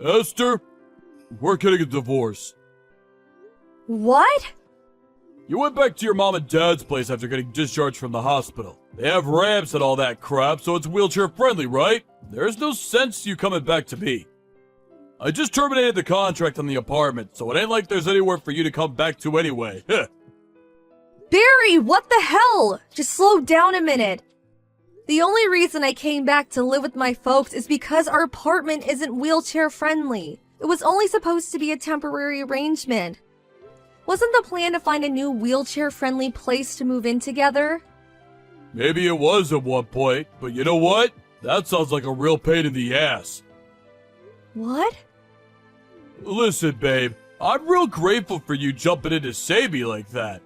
Esther, we're getting a divorce. What? You went back to your mom and dad's place after getting discharged from the hospital. They have ramps and all that crap, so it's wheelchair friendly, right? There's no sense you coming back to me. I just terminated the contract on the apartment, so it ain't like there's anywhere for you to come back to anyway. Barry, what the hell? Just slow down a minute. The only reason I came back to live with my folks is because our apartment isn't wheelchair friendly. It was only supposed to be a temporary arrangement. Wasn't the plan to find a new wheelchair-friendly place to move in together? Maybe it was at one point, but you know what? That sounds like a real pain in the ass. What? Listen, babe, I'm real grateful for you jumping in to save me like that.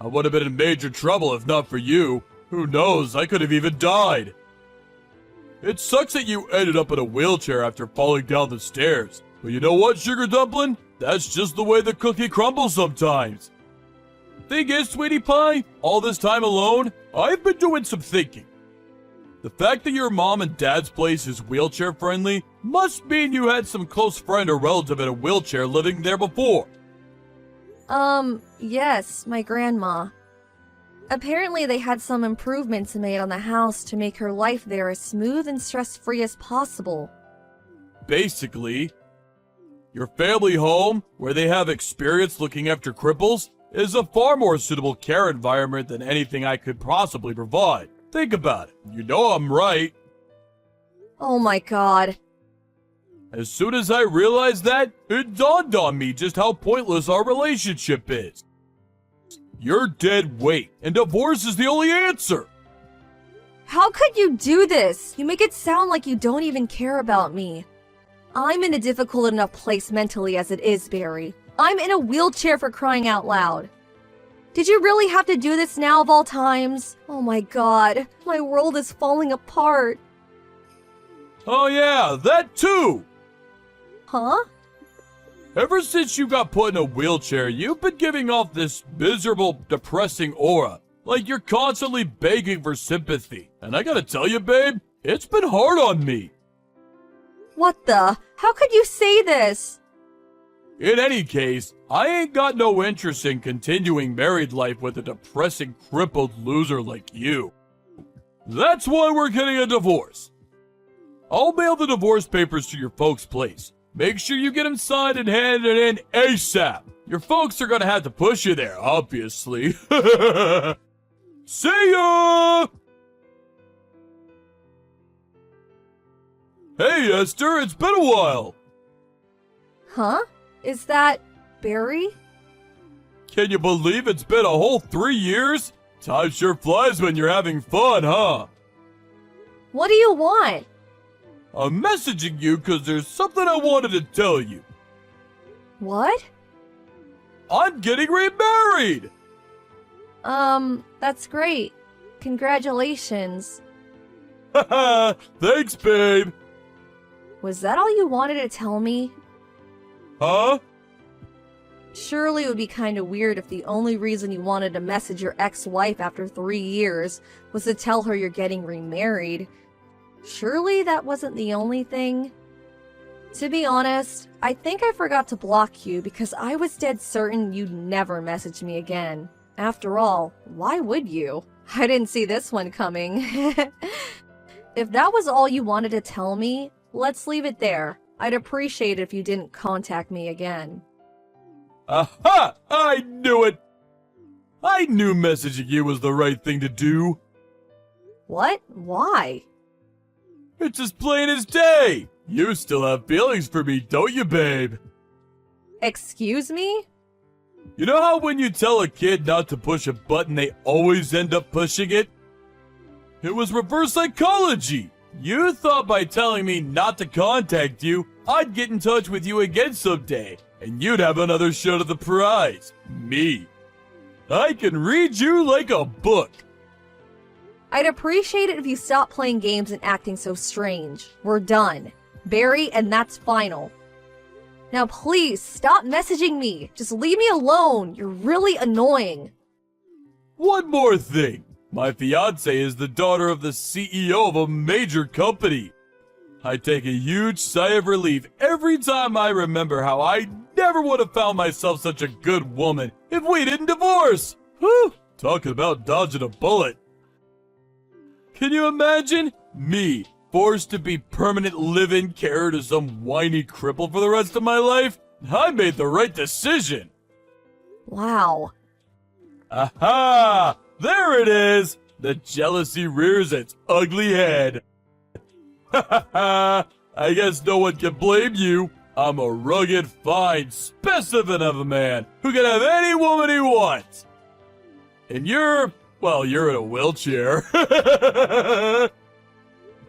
I would have been in major trouble if not for you. Who knows, I could have even died. It sucks that you ended up in a wheelchair after falling down the stairs. But you know what, Sugar Dumpling? That's just the way the cookie crumbles sometimes. Thing is, Sweetie Pie, all this time alone, I've been doing some thinking. The fact that your mom and dad's place is wheelchair friendly must mean you had some close friend or relative in a wheelchair living there before. Yes, my grandma. Apparently they had some improvements made on the house to make her life there as smooth and stress-free as possible. Basically, your family home, where they have experience looking after cripples, is a far more suitable care environment than anything I could possibly provide. Think about it. You know I'm right. Oh my god. As soon as I realized that, it dawned on me just how pointless our relationship is. You're dead weight, and divorce is the only answer. How could you do this? You make it sound like you don't even care about me. I'm in a difficult enough place mentally as it is, Barry. I'm in a wheelchair for crying out loud. Did you really have to do this now of all times? Oh my god, my world is falling apart. Oh yeah, that too! Huh? Ever since you got put in a wheelchair, you've been giving off this miserable, depressing aura. Like you're constantly begging for sympathy. And I gotta tell you, babe, it's been hard on me. What the? How could you say this? In any case, I ain't got no interest in continuing married life with a depressing, crippled loser like you. That's why we're getting a divorce. I'll mail the divorce papers to your folks' place. Make sure you get them signed and handed in ASAP. Your folks are gonna have to push you there, obviously. See ya! Hey, Esther, it's been a while. Huh? Is that Barry? Can you believe it's been a whole 3 years? Time sure flies when you're having fun, huh? What do you want? I'm messaging you because there's something I wanted to tell you. What? I'm getting remarried! That's great. Congratulations. Haha, thanks, babe. Was that all you wanted to tell me? Huh? Surely it would be kind of weird if the only reason you wanted to message your ex-wife after 3 years was to tell her you're getting remarried. Surely that wasn't the only thing? To be honest, I think I forgot to block you because I was dead certain you'd never message me again. After all, why would you? I didn't see this one coming. If that was all you wanted to tell me, let's leave it there. I'd appreciate it if you didn't contact me again. Aha! I knew it! I knew messaging you was the right thing to do. What? Why? It's as plain as day. You still have feelings for me, don't you, babe? Excuse me? You know how when you tell a kid not to push a button, they always end up pushing it? It was reverse psychology. You thought by telling me not to contact you, I'd get in touch with you again someday, and you'd have another shot at the prize. Me. I can read you like a book. I'd appreciate it if you stopped playing games and acting so strange. We're done. Barry, and that's final. Now please, stop messaging me. Just leave me alone. You're really annoying. One more thing. My fiancée is the daughter of the CEO of a major company. I take a huge sigh of relief every time I remember how I never would have found myself such a good woman if we didn't divorce. Whew, talking about dodging a bullet. Can you imagine me forced to be permanent live-in carer to some whiny cripple for the rest of my life? I made the right decision. Wow. Aha! There it is! The jealousy rears its ugly head. Ha ha ha! I guess no one can blame you. I'm a rugged, fine specimen of a man who can have any woman he wants. And you're in a wheelchair.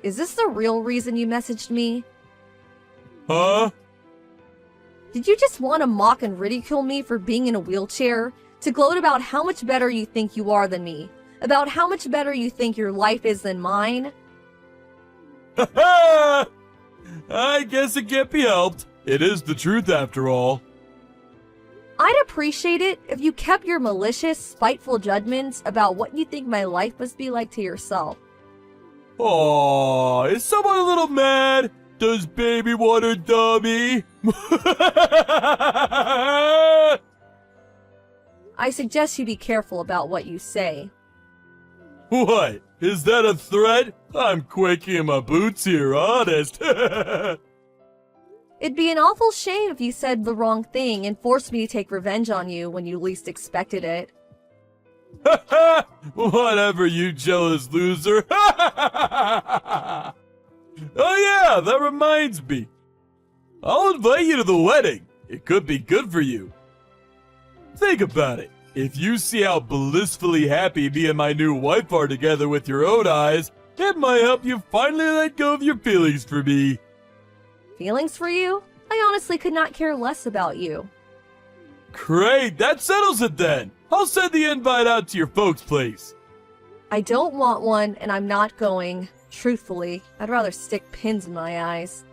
Is this the real reason you messaged me? Huh? Did you just want to mock and ridicule me for being in a wheelchair? To gloat about how much better you think you are than me? About how much better you think your life is than mine? Ha ha! I guess it can't be helped. It is the truth after all. I'd appreciate it if you kept your malicious, spiteful judgments about what you think my life must be like to yourself. Aww, is someone a little mad? Does baby want her dummy? I suggest you be careful about what you say. What? Is that a threat? I'm quaking in my boots here, honest. It'd be an awful shame if you said the wrong thing and forced me to take revenge on you when you least expected it. Whatever, you jealous loser. Oh yeah, that reminds me. I'll invite you to the wedding. It could be good for you. Think about it. If you see how blissfully happy me and my new wife are together with your own eyes, it might help you finally let go of your feelings for me. Feelings for you? I honestly could not care less about you. Great, that settles it then. I'll send the invite out to your folks' place. I don't want one, and I'm not going. Truthfully, I'd rather stick pins in my eyes.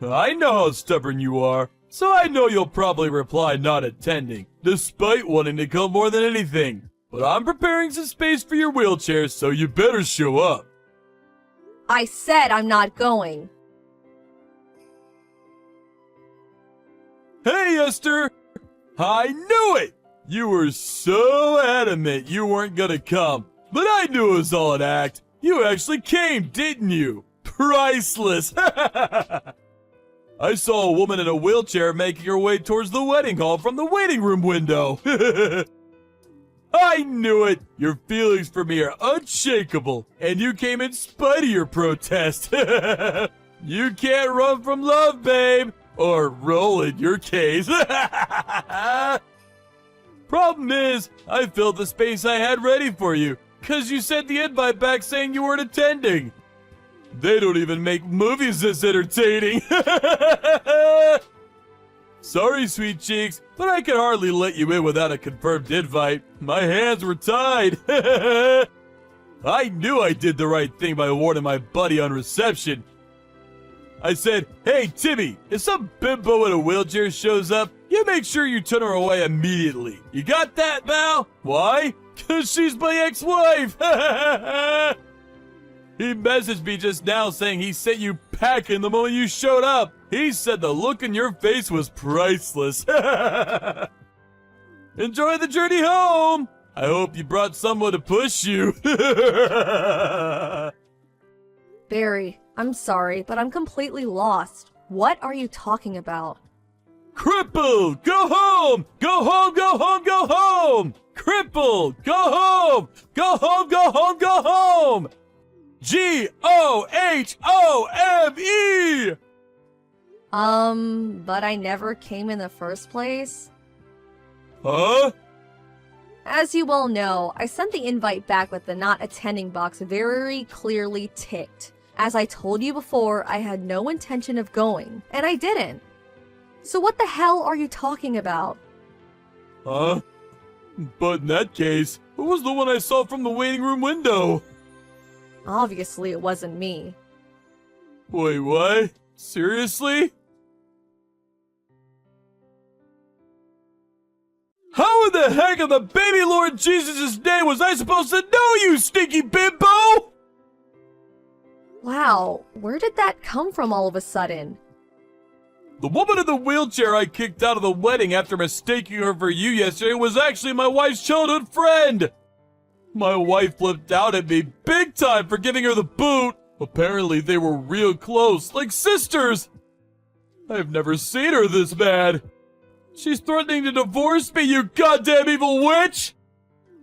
I know how stubborn you are, so I know you'll probably reply not attending, despite wanting to come more than anything. But I'm preparing some space for your wheelchair, so you better show up. I said I'm not going. Hey, Esther! I knew it! You were so adamant you weren't gonna come, but I knew it was all an act. You actually came, didn't you? Priceless! I saw a woman in a wheelchair making her way towards the wedding hall from the waiting room window. I knew it! Your feelings for me are unshakable, and you came in spite of your protest. You can't run from love, babe! Or roll in your case. Problem is, I filled the space I had ready for you, cause you sent the invite back saying you weren't attending. They don't even make movies this entertaining. Sorry, sweet cheeks, but I could hardly let you in without a confirmed invite. My hands were tied. I knew I did the right thing by warning my buddy on reception. I said, hey, Timmy, if some bimbo in a wheelchair shows up, you make sure you turn her away immediately. You got that, Val? Why? Cause she's my ex-wife. He messaged me just now saying he sent you packing the moment you showed up. He said the look in your face was priceless. Enjoy the journey home. I hope you brought someone to push you. Barry, I'm sorry, but I'm completely lost. What are you talking about? Crippled! Go home! Go home, go home, go home! Crippled! Go home! Go home, go home, go home! G-O-H-O-M-E! But I never came in the first place? Huh? As you well know, I sent the invite back with the not attending box very clearly ticked. As I told you before, I had no intention of going, and I didn't. So what the hell are you talking about? Huh? But in that case, who was the one I saw from the waiting room window? Obviously, it wasn't me. Wait, what? Seriously? How in the heck in the baby Lord Jesus' name was I supposed to know, you stinky bimbo? Wow, where did that come from all of a sudden? The woman in the wheelchair I kicked out of the wedding after mistaking her for you yesterday was actually my wife's childhood friend! My wife flipped out at me big time for giving her the boot. Apparently they were real close, like sisters. I've never seen her this bad. She's threatening to divorce me, you goddamn evil witch!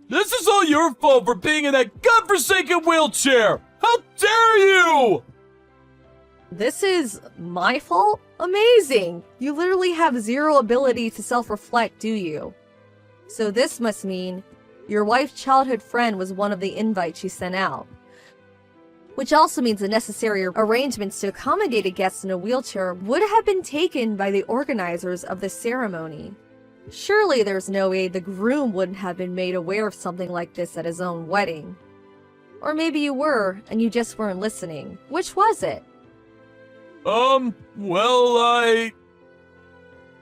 This is all your fault for being in that godforsaken wheelchair! How dare you! This is my fault? Amazing! You literally have zero ability to self-reflect, do you? So this must mean your wife's childhood friend was one of the invites she sent out. Which also means the necessary arrangements to accommodate a guest in a wheelchair would have been taken by the organizers of the ceremony. Surely there's no way the groom wouldn't have been made aware of something like this at his own wedding. Or maybe you were, and you just weren't listening. Which was it? Well,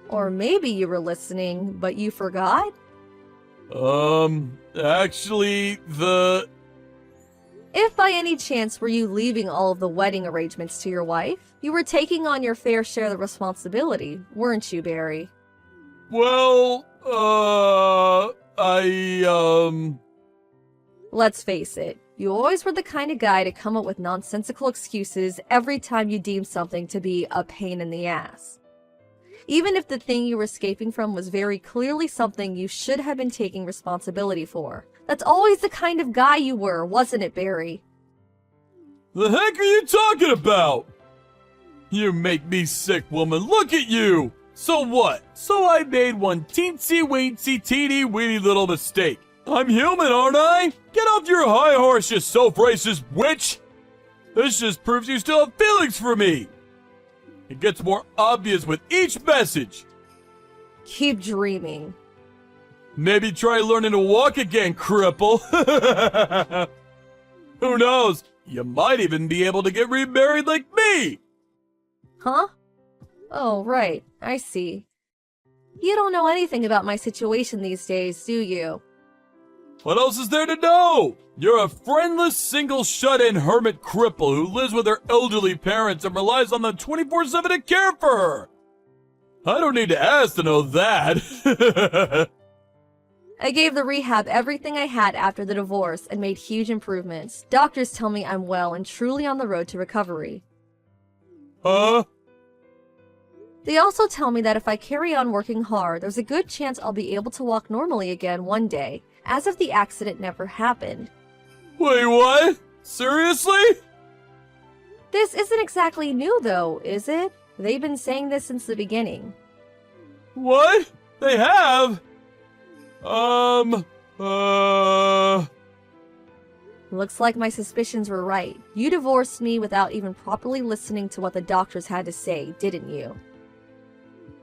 Or maybe you were listening, but you forgot? Actually, If by any chance were you leaving all of the wedding arrangements to your wife, you were taking on your fair share of the responsibility, weren't you, Barry? well, Let's face it, you always were the kind of guy to come up with nonsensical excuses every time you deemed something to be a pain in the ass. Even if the thing you were escaping from was very clearly something you should have been taking responsibility for. That's always the kind of guy you were, wasn't it, Barry? The heck are you talking about? You make me sick, woman. Look at you! So what? So I made one teensy-weensy, teeny-weeny little mistake. I'm human, aren't I? Get off your high horse, you self-righteous witch! This just proves you still have feelings for me! It gets more obvious with each message. Keep dreaming. Maybe try learning to walk again, cripple. Who knows? You might even be able to get remarried like me! Huh? Oh, right. I see. You don't know anything about my situation these days, do you? What else is there to know? You're a friendless, single, shut-in hermit cripple who lives with her elderly parents and relies on them 24/7 to care for her. I don't need to ask to know that. I gave the rehab everything I had after the divorce and made huge improvements. Doctors tell me I'm well and truly on the road to recovery. Huh? They also tell me that if I carry on working hard, there's a good chance I'll be able to walk normally again one day, as if the accident never happened. Wait, what? Seriously? This isn't exactly new though, is it? They've been saying this since the beginning. What? They have? Looks like my suspicions were right. You divorced me without even properly listening to what the doctors had to say, didn't you?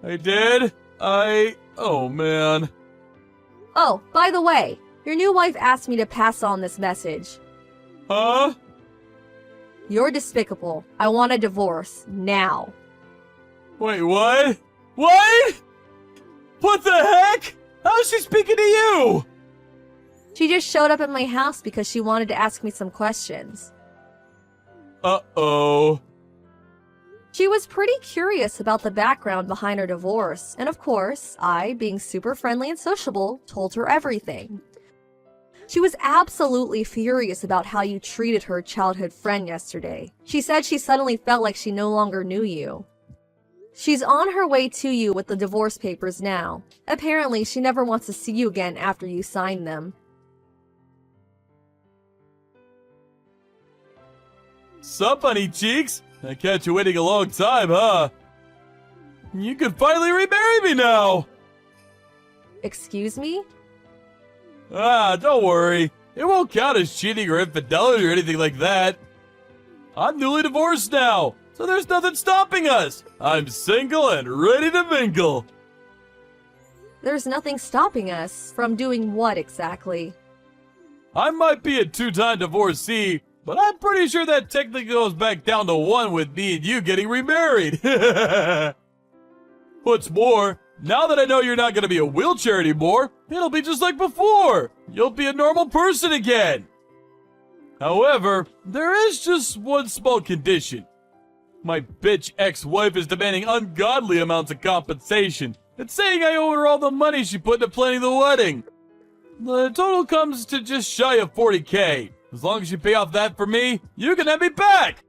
I did? Oh man. Oh, by the way, your new wife asked me to pass on this message. Huh? You're despicable. I want a divorce. Now. Wait, what? What? What the heck? How is she speaking to you? She just showed up at my house because she wanted to ask me some questions. Uh-oh. She was pretty curious about the background behind her divorce, and of course, I, being super friendly and sociable, told her everything. She was absolutely furious about how you treated her childhood friend yesterday. She said she suddenly felt like she no longer knew you. She's on her way to you with the divorce papers now. Apparently, she never wants to see you again after you sign them. Sup, honey cheeks? I catch you waiting a long time, huh? You could finally remarry me now! Excuse me? Don't worry. It won't count as cheating or infidelity or anything like that. I'm newly divorced now, so there's nothing stopping us. I'm single and ready to mingle. There's nothing stopping us from doing what exactly? I might be a two-time divorcee, but I'm pretty sure that technically goes back down to one with me and you getting remarried. What's more, now that I know you're not going to be a wheelchair anymore, it'll be just like before. You'll be a normal person again. However, there is just one small condition. My bitch ex-wife is demanding ungodly amounts of compensation and saying I owe her all the money she put into planning the wedding. The total comes to just shy of 40K. As long as you pay off that for me, you can have me back.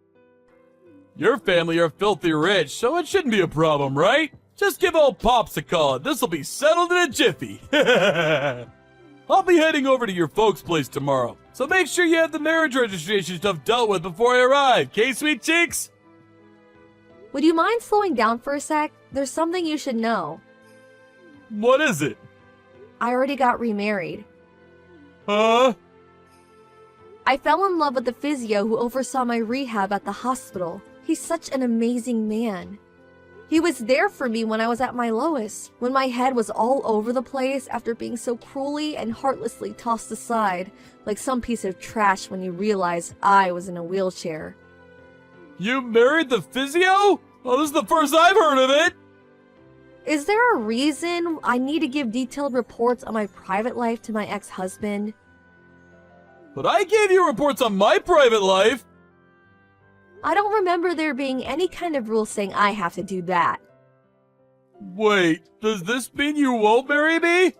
Your family are filthy rich, so it shouldn't be a problem, right? Just give old Pops a call and this'll be settled in a jiffy. I'll be heading over to your folks' place tomorrow, so make sure you have the marriage registration stuff dealt with before I arrive, okay, sweet cheeks? Would you mind slowing down for a sec? There's something you should know. What is it? I already got remarried. Huh? I fell in love with the physio who oversaw my rehab at the hospital. He's such an amazing man. He was there for me when I was at my lowest, when my head was all over the place after being so cruelly and heartlessly tossed aside, like some piece of trash when you realize I was in a wheelchair. You married the physio? Oh, this is the first I've heard of it! Is there a reason I need to give detailed reports on my private life to my ex-husband? But I gave you reports on my private life! I don't remember there being any kind of rule saying I have to do that. Wait, does this mean you won't marry me?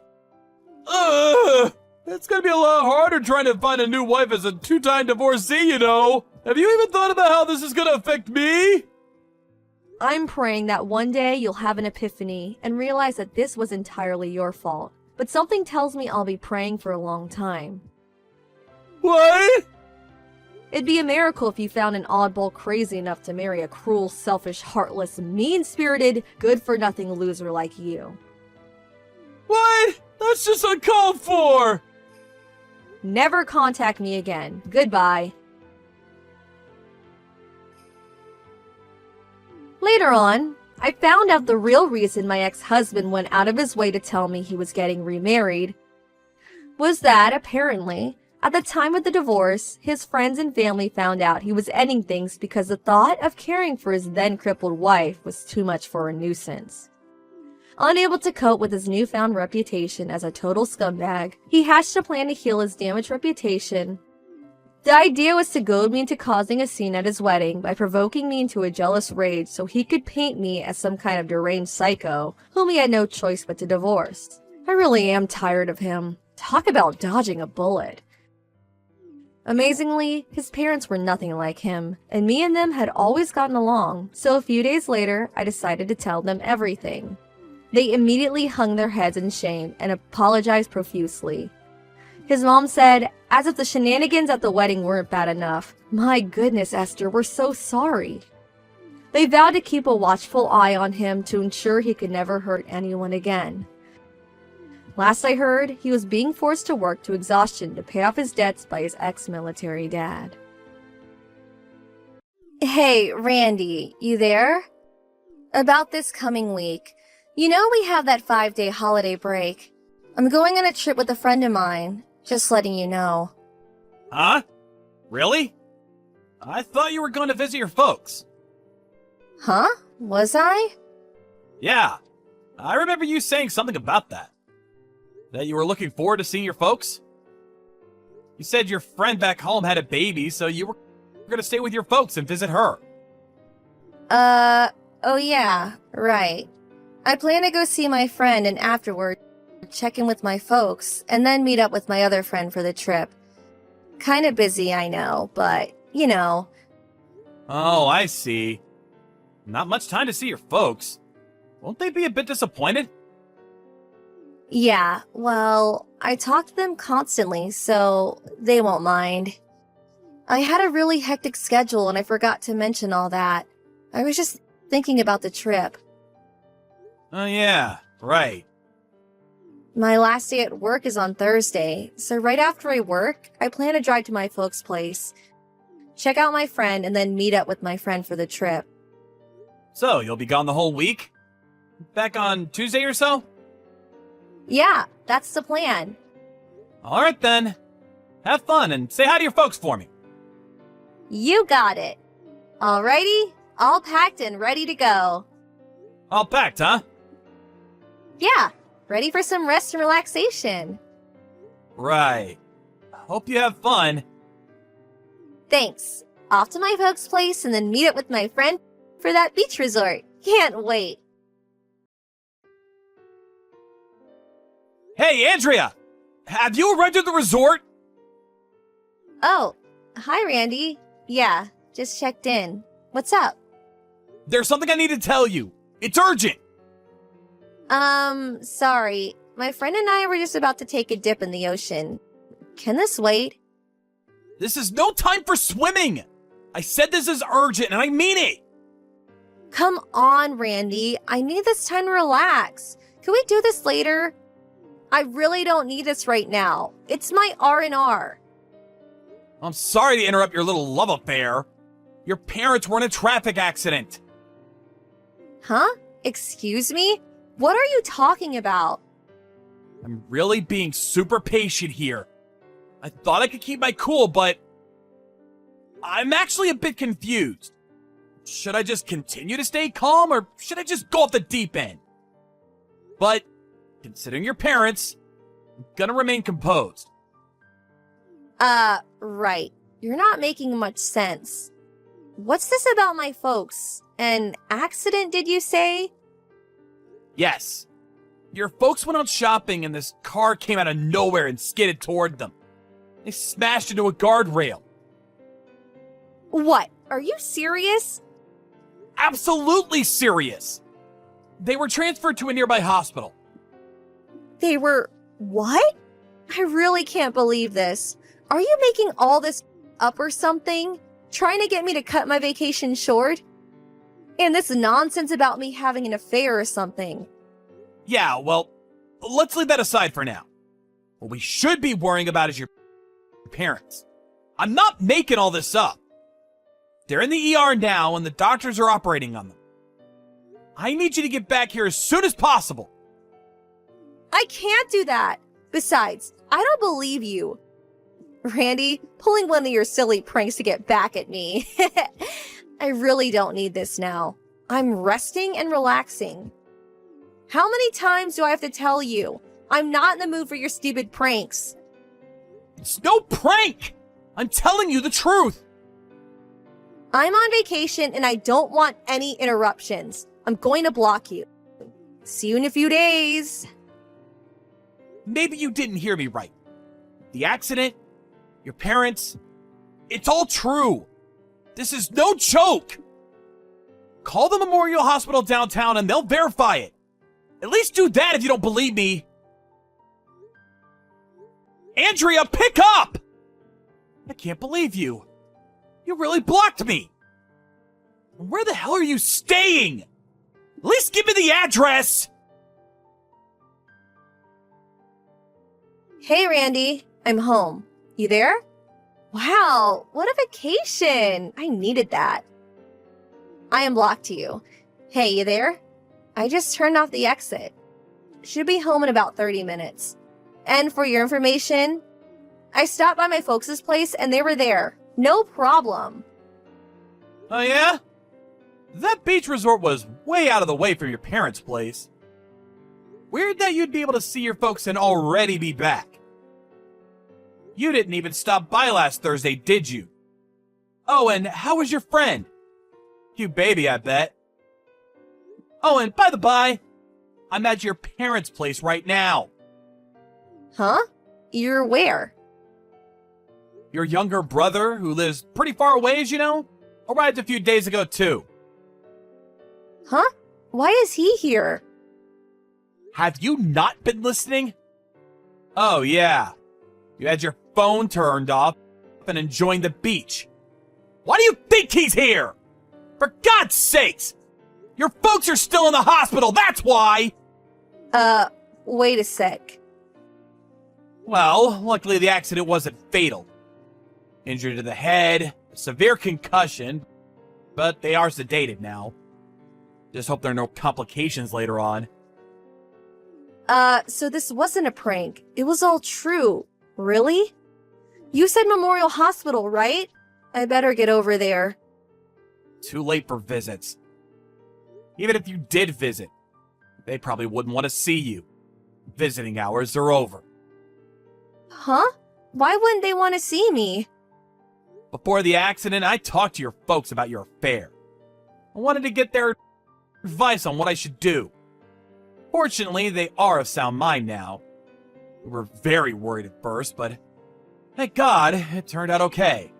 Ugh! It's gonna be a lot harder trying to find a new wife as a two-time divorcee, you know! Have you even thought about how this is gonna affect me? I'm praying that one day you'll have an epiphany and realize that this was entirely your fault. But something tells me I'll be praying for a long time. What? It'd be a miracle if you found an oddball crazy enough to marry a cruel, selfish, heartless, mean-spirited, good-for-nothing loser like you. What? That's just uncalled for! Never contact me again. Goodbye. Later on, I found out the real reason my ex-husband went out of his way to tell me he was getting remarried was that, apparently, at the time of the divorce, his friends and family found out he was ending things because the thought of caring for his then-crippled wife was too much for a nuisance. Unable to cope with his newfound reputation as a total scumbag, he hatched a plan to heal his damaged reputation. The idea was to goad me into causing a scene at his wedding by provoking me into a jealous rage so he could paint me as some kind of deranged psycho whom he had no choice but to divorce. I really am tired of him. Talk about dodging a bullet. Amazingly, his parents were nothing like him, and me and them had always gotten along, so a few days later, I decided to tell them everything. They immediately hung their heads in shame and apologized profusely. His mom said, as if the shenanigans at the wedding weren't bad enough, "My goodness, Esther, we're so sorry." They vowed to keep a watchful eye on him to ensure he could never hurt anyone again. Last I heard, he was being forced to work to exhaustion to pay off his debts by his ex-military dad. Hey, Randy, you there? About this coming week. You know we have that 5-day holiday break. I'm going on a trip with a friend of mine, just letting you know. Huh? Really? I thought you were going to visit your folks. Huh? Was I? Yeah, I remember you saying something about that. That you were looking forward to seeing your folks? You said your friend back home had a baby, so you were going to stay with your folks and visit her. Oh yeah, right. I plan to go see my friend and afterward check in with my folks and then meet up with my other friend for the trip. Kinda busy, I know, but, you know. Oh, I see. Not much time to see your folks. Won't they be a bit disappointed? Yeah, well, I talk to them constantly, so they won't mind. I had a really hectic schedule and I forgot to mention all that. I was just thinking about the trip. Oh yeah, right. My last day at work is on Thursday, so right after I work, I plan to drive to my folks' place, check out my friend, and then meet up with my friend for the trip. So, you'll be gone the whole week? Back on Tuesday or so? Yeah, that's the plan. Alright then. Have fun and say hi to your folks for me. You got it. Alrighty, all packed and ready to go. All packed, huh? Yeah, ready for some rest and relaxation. Right. Hope you have fun. Thanks. Off to my folks' place and then meet up with my friend for that beach resort. Can't wait. Hey, Andrea! Have you arrived at the resort? Oh, hi, Randy. Yeah, just checked in. What's up? There's something I need to tell you. It's urgent! Sorry. My friend and I were just about to take a dip in the ocean. Can this wait? This is no time for swimming! I said this is urgent, and I mean it! Come on, Randy. I need this time to relax. Can we do this later? I really don't need this right now. It's my R&R. I'm sorry to interrupt your little love affair. Your parents were in a traffic accident. Huh? Excuse me? What are you talking about? I'm really being super patient here. I thought I could keep my cool, but I'm actually a bit confused. Should I just continue to stay calm, or should I just go off the deep end? But, considering your parents, I'm gonna remain composed. Right. You're not making much sense. What's this about my folks? An accident, did you say? Yes. Your folks went out shopping and this car came out of nowhere and skidded toward them. They smashed into a guardrail. What? Are you serious? Absolutely serious. They were transferred to a nearby hospital. They were... what? I really can't believe this. Are you making all this up or something? Trying to get me to cut my vacation short? And this nonsense about me having an affair or something. Yeah, well, let's leave that aside for now. What we should be worrying about is your parents. I'm not making all this up. They're in the ER now and the doctors are operating on them. I need you to get back here as soon as possible. I can't do that. Besides, I don't believe you. Randy, pulling one of your silly pranks to get back at me. I really don't need this now. I'm resting and relaxing. How many times do I have to tell you? I'm not in the mood for your stupid pranks. It's no prank! I'm telling you the truth! I'm on vacation and I don't want any interruptions. I'm going to block you. See you in a few days. Maybe you didn't hear me right. The accident, your parents, it's all true. This is no joke. Call the Memorial Hospital downtown and they'll verify it. At least do that if you don't believe me. Andrea, pick up! I can't believe you. You really blocked me. Where the hell are you staying? At least give me the address. Hey, Randy. I'm home. You there? Wow, what a vacation. I needed that. I unblocked you. Hey, you there? I just turned off the exit. Should be home in about 30 minutes. And for your information, I stopped by my folks' place and they were there. No problem. Oh yeah? That beach resort was way out of the way from your parents' place. Weird that you'd be able to see your folks and already be back. You didn't even stop by last Thursday, did you? Oh, and how was your friend? Cute baby, I bet. Oh, and by the by, I'm at your parents' place right now. Huh? You're where? Your younger brother, who lives pretty far away, as you know, arrived a few days ago, too. Huh? Why is he here? Have you not been listening? Oh, yeah. You had your phone turned off and enjoying the beach. Why do you think he's here? For God's sakes! Your folks are still in the hospital, that's why! Wait a sec. Well, luckily the accident wasn't fatal. Injury to the head, a severe concussion, but they are sedated now. Just hope there are no complications later on. So this wasn't a prank. It was all true. Really? You said Memorial Hospital, right? I better get over there. Too late for visits. Even if you did visit, they probably wouldn't want to see you. Visiting hours are over. Huh? Why wouldn't they want to see me? Before the accident, I talked to your folks about your affair. I wanted to get their advice on what I should do. Fortunately, they are of sound mind now. We were very worried at first, but thank God it turned out okay.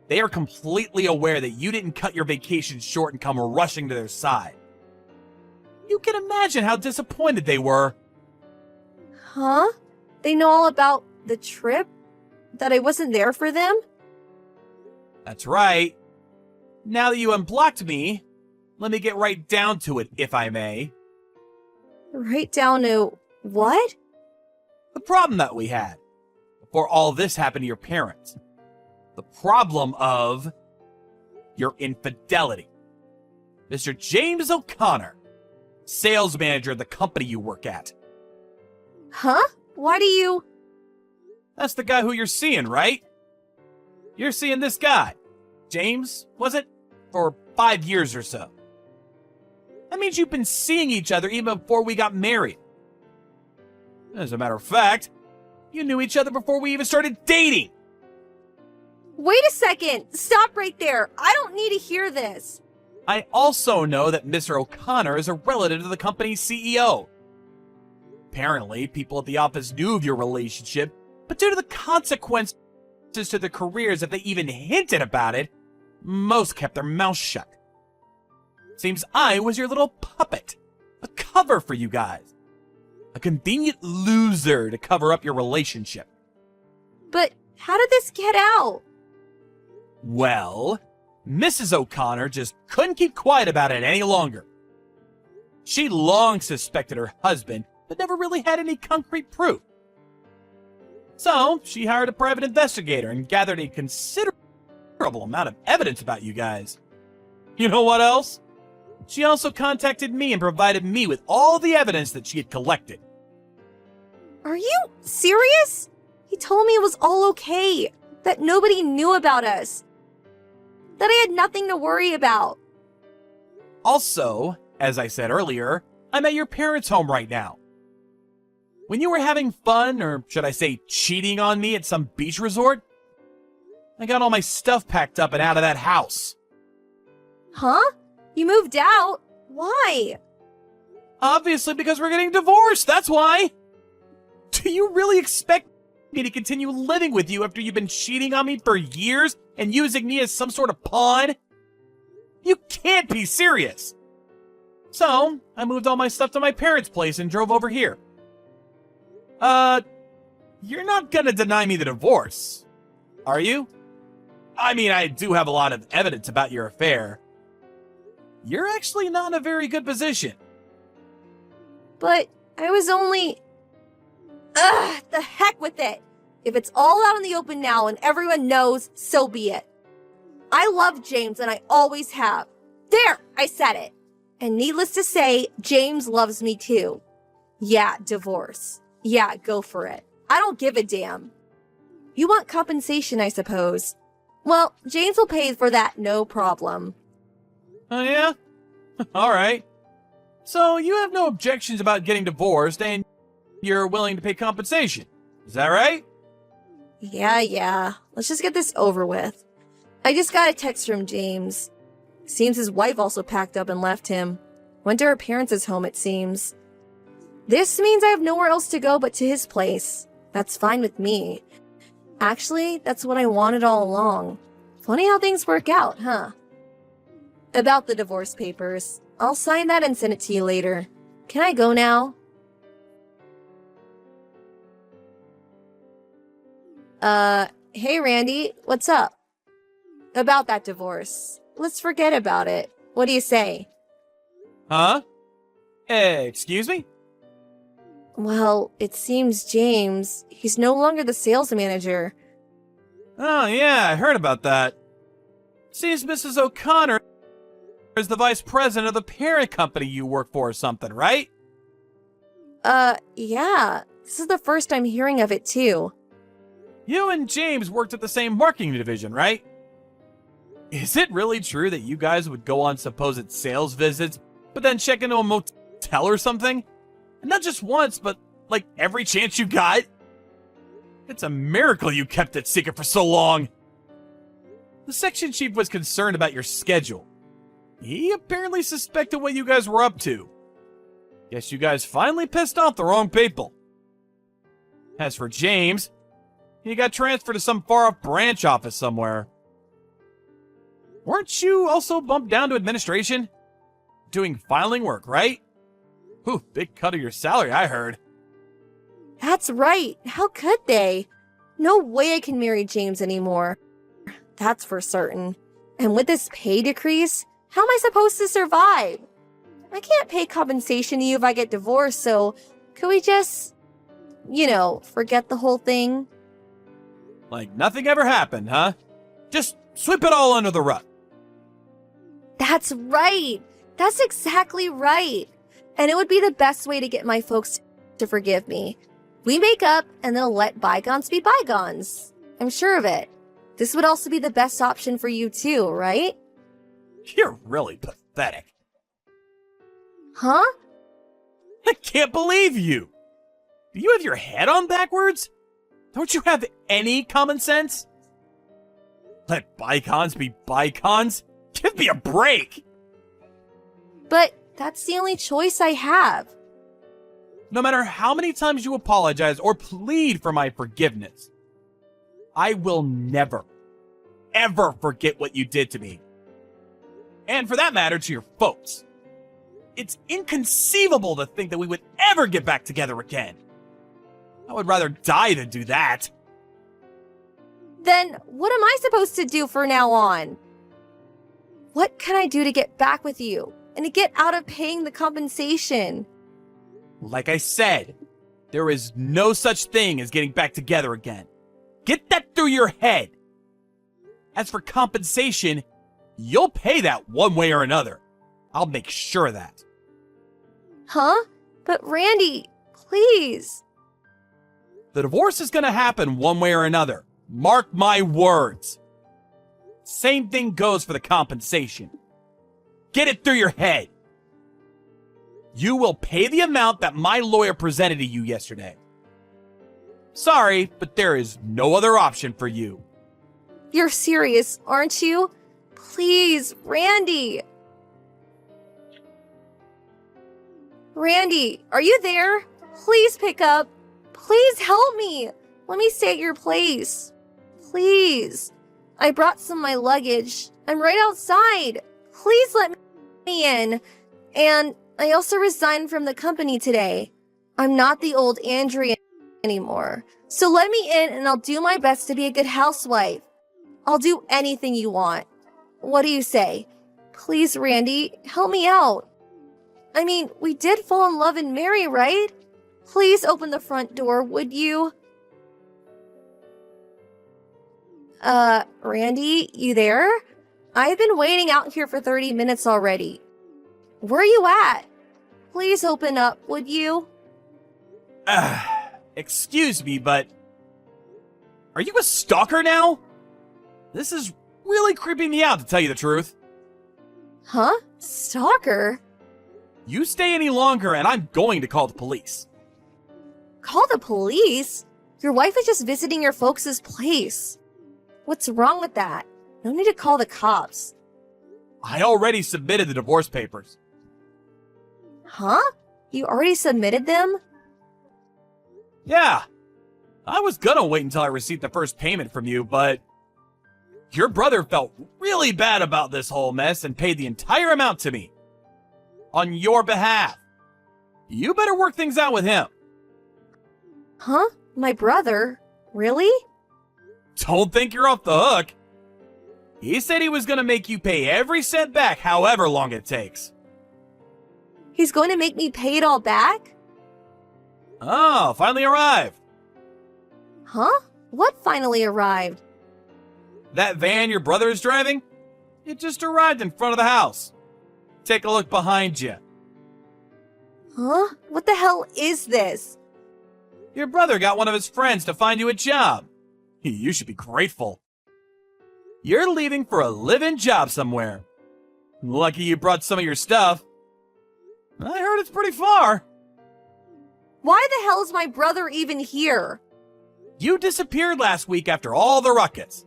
They are completely aware that you didn't cut your vacation short and come rushing to their side. You can imagine how disappointed they were. Huh? They know all about the trip? That I wasn't there for them? That's right. Now that you unblocked me, let me get right down to it, if I may. Right down to what? The problem that we had before all this happened to your parents. The problem of your infidelity. Mr. James O'Connor, sales manager of the company you work at. Huh? Why do you... That's the guy who you're seeing, right? You're seeing this guy. James, was it? For 5 years or so. That means you've been seeing each other even before we got married. As a matter of fact, you knew each other before we even started dating. Wait a second! Stop right there! I don't need to hear this! I also know that Mr. O'Connor is a relative of the company's CEO. Apparently, people at the office knew of your relationship, but due to the consequences to their careers, if they even hinted about it, most kept their mouths shut. Seems I was your little puppet, a cover for you guys. A convenient loser to cover up your relationship. But how did this get out? Well, Mrs. O'Connor just couldn't keep quiet about it any longer. She long suspected her husband, but never really had any concrete proof. So, she hired a private investigator and gathered a considerable amount of evidence about you guys. You know what else? She also contacted me and provided me with all the evidence that she had collected. Are you serious? He told me it was all okay, that nobody knew about us, that I had nothing to worry about. Also, as I said earlier, I'm at your parents' home right now. When you were having fun, or should I say cheating on me at some beach resort, I got all my stuff packed up and out of that house. Huh? You moved out? Why? Obviously because we're getting divorced, that's why! Do you really expect me to continue living with you after you've been cheating on me for years and using me as some sort of pawn? You can't be serious! So, I moved all my stuff to my parents' place and drove over here. You're not gonna deny me the divorce, are you? I mean, I do have a lot of evidence about your affair. You're actually not in a very good position. But I was only... Ugh, the heck with it! If it's all out in the open now and everyone knows, so be it. I love James and I always have. There! I said it! And needless to say, James loves me too. Yeah, divorce. Yeah, go for it. I don't give a damn. You want compensation, I suppose. Well, James will pay for that, no problem. Oh yeah? Alright. So you have no objections about getting divorced and you're willing to pay compensation. Is that right? Yeah. Let's just get this over with. I just got a text from James. Seems his wife also packed up and left him. Went to her parents' home, it seems. This means I have nowhere else to go but to his place. That's fine with me. Actually, that's what I wanted all along. Funny how things work out, huh? About the divorce papers. I'll sign that and send it to you later. Can I go now? Hey Randy, what's up? About that divorce. Let's forget about it. What do you say? Huh? Excuse me? Well, it seems James, he's no longer the sales manager. Oh yeah, I heard about that. Seems Mrs. O'Connor is the vice president of the parent company you work for or something, right? Yeah. This is the first I'm hearing of it too. You and James worked at the same marketing division, right? Is it really true that you guys would go on supposed sales visits, but then check into a motel or something? And not just once, but like every chance you got? It's a miracle you kept it secret for so long. The section chief was concerned about your schedule. He apparently suspected what you guys were up to. Guess you guys finally pissed off the wrong people. As for James, he got transferred to some far-off branch office somewhere. Weren't you also bumped down to administration? Doing filing work, right? Ooh, big cut of your salary, I heard. That's right. How could they? No way I can marry James anymore. That's for certain. And with this pay decrease, how am I supposed to survive? I can't pay compensation to you if I get divorced, so could we just, forget the whole thing? Like nothing ever happened, huh? Just sweep it all under the rug. That's right. That's exactly right. And it would be the best way to get my folks to forgive me. We make up and they'll let bygones be bygones. I'm sure of it. This would also be the best option for you too, right? You're really pathetic. Huh? I can't believe you! Do you have your head on backwards? Don't you have any common sense? Let bygones be bygones? Give me a break! But that's the only choice I have. No matter how many times you apologize or plead for my forgiveness, I will never, ever forget what you did to me. And for that matter, to your folks. It's inconceivable to think that we would ever get back together again. I would rather die than do that. Then what am I supposed to do from now on? What can I do to get back with you and to get out of paying the compensation? Like I said, there is no such thing as getting back together again. Get that through your head. As for compensation, you'll pay that one way or another. I'll make sure of that. Huh? But Randy, please. The divorce is gonna happen one way or another. Mark my words. Same thing goes for the compensation. Get it through your head. You will pay the amount that my lawyer presented to you yesterday. Sorry, but there is no other option for you. You're serious, aren't you? Please, Randy. Randy, are you there? Please pick up. Please help me. Let me stay at your place. Please. I brought some of my luggage. I'm right outside. Please let me in. And I also resigned from the company today. I'm not the old Andrea anymore. So let me in and I'll do my best to be a good housewife. I'll do anything you want. What do you say? Please, Randy, help me out. I mean, we did fall in love and marry, right? Please open the front door, would you? Randy, you there? I've been waiting out here for 30 minutes already. Where are you at? Please open up, would you? Excuse me, but... Are you a stalker now? This is really creeping me out, to tell you the truth. Huh? Stalker? You stay any longer and I'm going to call the police. Call the police? Your wife is just visiting your folks' place. What's wrong with that? No need to call the cops. I already submitted the divorce papers. Huh? You already submitted them? Yeah. I was gonna wait until I received the first payment from you, but... Your brother felt really bad about this whole mess and paid the entire amount to me. On your behalf. You better work things out with him. Huh? My brother? Really? Don't think you're off the hook. He said he was gonna make you pay every cent back however long it takes. He's going to make me pay it all back? Oh, finally arrived. Huh? What finally arrived? That van your brother is driving? It just arrived in front of the house. Take a look behind you. Huh? What the hell is this? Your brother got one of his friends to find you a job. You should be grateful. You're leaving for a live-in job somewhere. Lucky you brought some of your stuff. I heard it's pretty far. Why the hell is my brother even here? You disappeared last week after all the ruckus.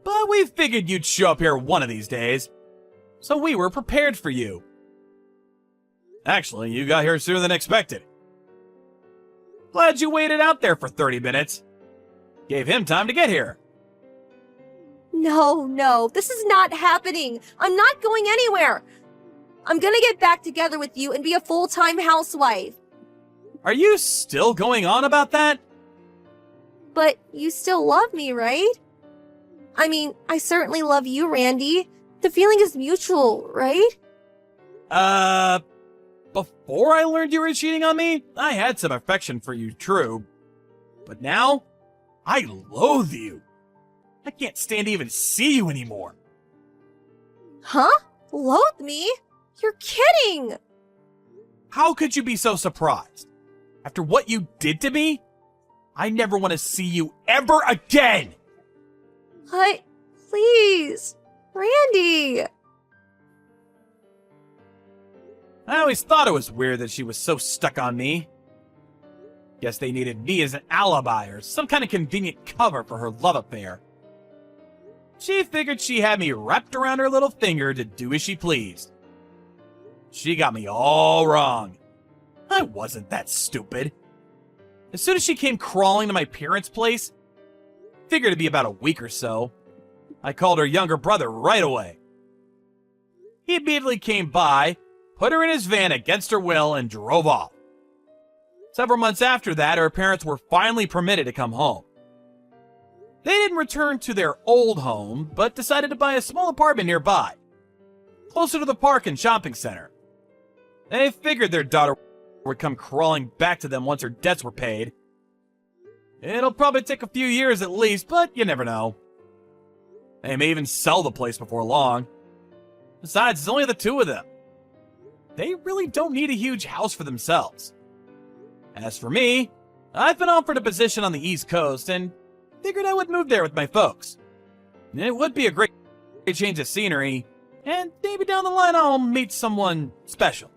but we figured you'd show up here one of these days, so we were prepared for you. Actually, you got here sooner than expected. Glad you waited out there for 30 minutes. Gave him time to get here. No, this is not happening. I'm not going anywhere. I'm gonna get back together with you and be a full-time housewife. Are you still going on about that? But you still love me, right? I mean, I certainly love you, Randy. The feeling is mutual, right? Before I learned you were cheating on me, I had some affection for you, true. But now, I loathe you. I can't stand to even see you anymore. Huh? Loathe me? You're kidding! How could you be so surprised? After what you did to me, I never want to see you ever again! Please, Randy! I always thought it was weird that she was so stuck on me. Guess they needed me as an alibi or some kind of convenient cover for her love affair. She figured she had me wrapped around her little finger to do as she pleased. She got me all wrong. I wasn't that stupid. As soon as she came crawling to my parents' place, figured it'd be about a week or so, I called her younger brother right away. He immediately came by, put her in his van against her will, and drove off. Several months after that, her parents were finally permitted to come home. They didn't return to their old home, but decided to buy a small apartment nearby, closer to the park and shopping center. They figured their daughter would come crawling back to them once her debts were paid. It'll probably take a few years at least, but you never know. They may even sell the place before long. Besides, it's only the two of them. They really don't need a huge house for themselves. As for me, I've been offered a position on the East Coast and figured I would move there with my folks. It would be a great change of scenery, and maybe down the line I'll meet someone special.